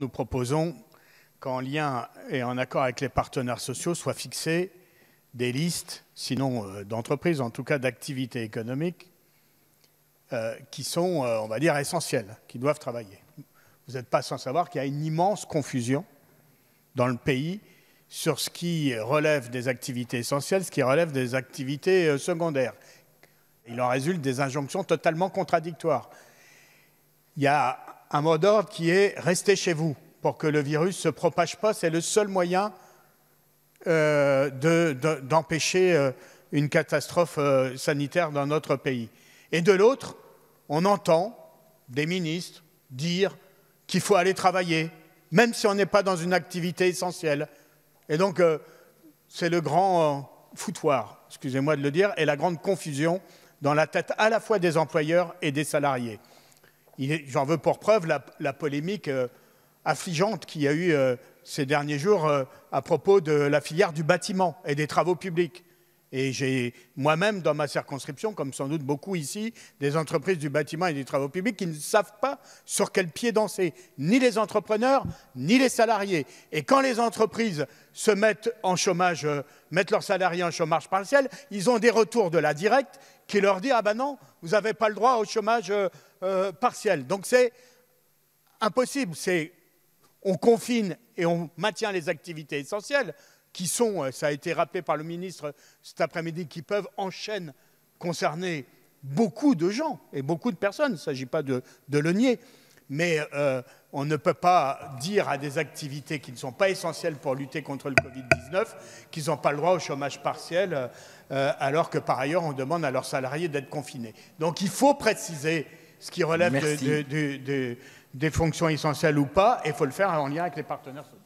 Nous proposons qu'en lien et en accord avec les partenaires sociaux soient fixées des listes, sinon d'entreprises, en tout cas d'activités économiques, qui sont, on va dire, essentielles, qui doivent travailler. Vous n'êtes pas sans savoir qu'il y a une immense confusion dans le pays sur ce qui relève des activités essentielles, ce qui relève des activités secondaires. Il en résulte des injonctions totalement contradictoires. Il y a un mot d'ordre qui est « restez chez vous » pour que le virus ne se propage pas. C'est le seul moyen d'empêcher une catastrophe sanitaire dans notre pays. Et de l'autre, on entend des ministres dire qu'il faut aller travailler, même si on n'est pas dans une activité essentielle. Et donc, c'est le grand foutoir, excusez-moi de le dire, et la grande confusion dans la tête à la fois des employeurs et des salariés. J'en veux pour preuve la polémique affligeante qu'il y a eu ces derniers jours à propos de la filière du bâtiment et des travaux publics. Et j'ai moi-même, dans ma circonscription, comme sans doute beaucoup ici, des entreprises du bâtiment et des travaux publics qui ne savent pas sur quel pied danser, ni les entrepreneurs, ni les salariés. Et quand les entreprises se mettent en chômage, mettent leurs salariés en chômage partiel, ils ont des retours de la directe qui leur disent « Ah ben non, vous n'avez pas le droit au chômage partiel ». Donc c'est impossible, on confine et on maintient les activités essentielles, qui sont, ça a été rappelé par le ministre cet après-midi, qui peuvent en chaîne concerner beaucoup de gens et beaucoup de personnes. Il ne s'agit pas de le nier. Mais on ne peut pas dire à des activités qui ne sont pas essentielles pour lutter contre le Covid-19 qu'ils n'ont pas le droit au chômage partiel, alors que par ailleurs on demande à leurs salariés d'être confinés. Donc il faut préciser ce qui relève des fonctions essentielles ou pas, et il faut le faire en lien avec les partenaires sociaux.